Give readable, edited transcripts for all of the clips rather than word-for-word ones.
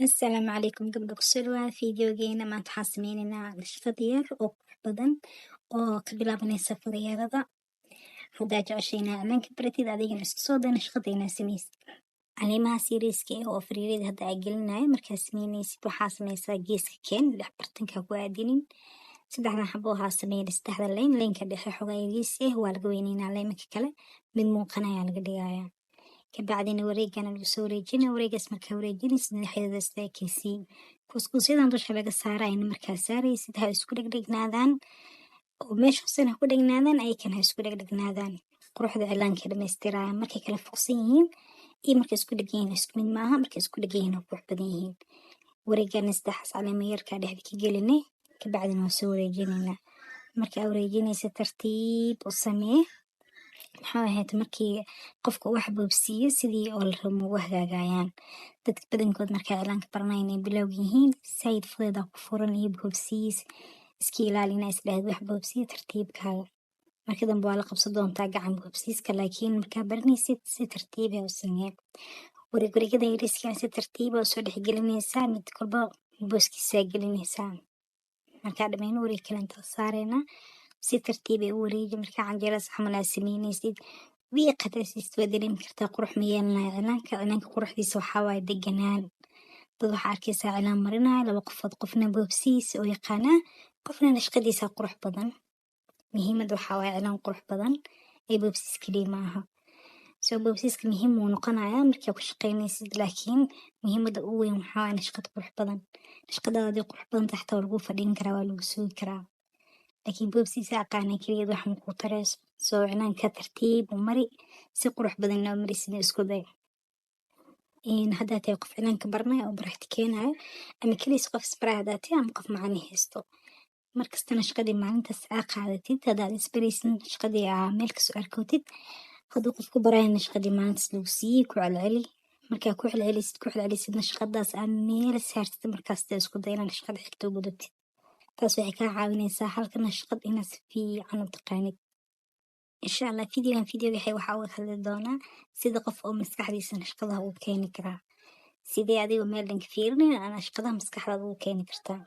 Asalaamu calaykum gabdho kusoo dhawaada fiidiyogeena maanta waxaan sameyneynaa nashqad yar oo qurux badan oo ka bilaabanaysa furiyarada haddaa jeceshay inaa cilaanka baratid adigana isku soo day nashqada inaa sameysid caleemahaas yariiska ah oo fariirada hadda aa gelinayo markaa sameynaysid waxaa sameysaa geeska keen dhex bartanka ku aadinin saddexdan xabo waxaa sameynay saddexda leynka dhexe xogaa yariis ah waa laga weyneynaa leemanka kale mid muuqanayaa laga dhigayaa kabacdina wareegana lagu soo wareejina wareegaas markaa wareejinaysid dhexdeeda istaakaysiin kuskusyadan dusha laga saarayna markaa saaraysid ha isku dhegdhegnaadaan oo meesha hoosena ha ku dhegnaadaan ayakana ha isku dhegdhegnaadaan quruxda cilaanka dhamaystiraya markay kala fogsan yihiin iyo markay isku dhegan yihiin isku mid maaha markay isku dhegan yihiin oo qurux badan yihiin wareegana saddexaas caleemo yarkaa dhexda ka gelinay kabacdina waa soo wareejinaynaa markaa wareejinaysa tartiib u samee maxaa ahayd markii qofka wax boobsiiyo sidii oo la rabo ugu hagaagayaan dadka badankood markaa cilaanka baranayaan ay bilowg yihiin sayid fudeeda ku furan iyo boobsiis iska ilaalina isdhahayd wax boobsiya tartiibkaaga marka dambe waa la qabsan doontaa gacan boobsiiska laakiin markaa baranaysid si tartiib ah u samee wareegwareegyada yariiskana si tartiib ah usoo dhexgelinaysaa mid kolba booskiisaa gelinaysaa markaa dhammayno wareeg kale inta saarayna si tartiib ah u wareegi markaa canjeerada xamal aad sameynaysid wiiqataasid waa dareemi kartaa qurux ma yeelanayo cilaanka quruxdiisa waxaa waaye deganaan dad waxaa arkaysaa cilaan marinayo laba qofood qofna boobsiis oo yaqaanaa qofna nashqadiisa qurux badan muhiimada waxaa waaye cilaan qurux badan ee boobsiis keliya maaha soo boobsiiska muhiim wuu noqonayaa markaa ku shaqeynaysid laakiin muhiimada ugu weyn waxaa waaye nashqad qurux badan nashqadaada hadii qurux badan tahay xataa waa lagu fadhiin karaa waa lagu sugi karaa laakiin boobsiisa aqaana keligeed wax ma kuu tareyso soo cilaanka tartiib u mari si qurux badan loo mari sida isku day haddaa tahay qof cilaanka baranaya oo baraxti keenayo ama keliis qof isbaraa haddaa tahay ama qof macani haysto markasta nashqadii maalintaas aa qaadatid haddaad isbaraysid nashqadii aa meel kasoo arkootid hadduu qofku baraya nashqadii maalintaas lagu siiyey ku celceli markaa ku celcelisid nashqadaas aa meel saartid markaas isku day inaa nashqada xigta u gudatid taas waxay kaa caawinaysaa halka nashqad inaad si fiican u taqaanid insha allah fideogan waxaa uga hadli doonaa sida qof oo maskaxdiisa nashqadaha uu keeni karaa sidee adigoo meel dhanka fiirinin aa nashqadaha maskaxdaada ugu keeni kartaa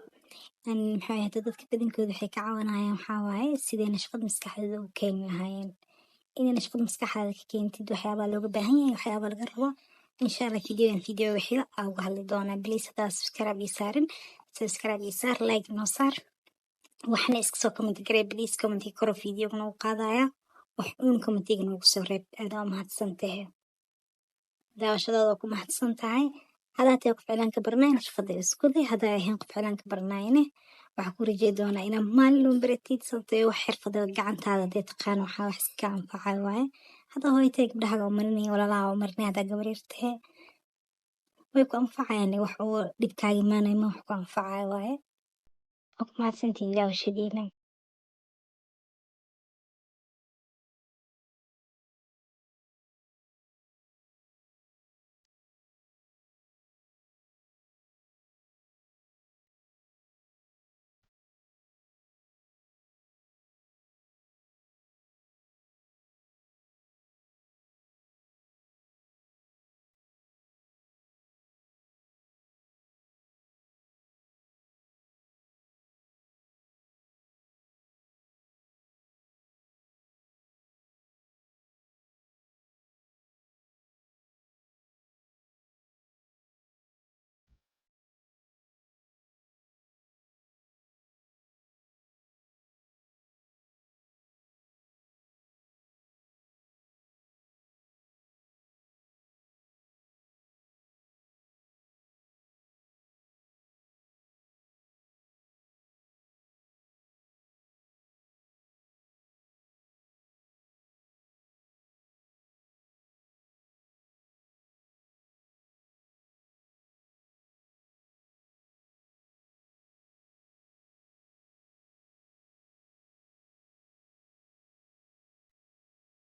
maxaa ahayd dadka badankooda waxay ka caawinayaan waxaa waaye sidee nashqad maskaxdooda ugu keeni lahaayeen inay nashqad maskaxdaada ka keentid waxyaabaa looga baahan yahay waxyaabaa laga rabo insha allah video wixii aa uga hadli doonaa please haddaa subscribe ii saarin subscribe ii saar like noo saar waxna iska soo comment garee please commenti koro videoga nagu qaadaya wax uun commentiga nagu soo reeb aad waa mahadsan tahay daawashadaada ku mahadsan tahay haddaa tahay qof cilaanka baranaya nashqada isku day haddaa ahayn qof cilaanka baranayane waxaa ku rajey doonaa inaa maalin uun baratid sababtoo wax xirfada gacantaada hadee taqaan waxaa wax iska anfacay waaye haddaa hooyatay gabdhahaga oo marinaya walaalaha oo marinaya haddaa gabar yar tahay way ku anfacayaan wax oo dhibkaaga imaanaya ma wax ku anfacaya waaye waa ku mahadsantihiin daawashadiina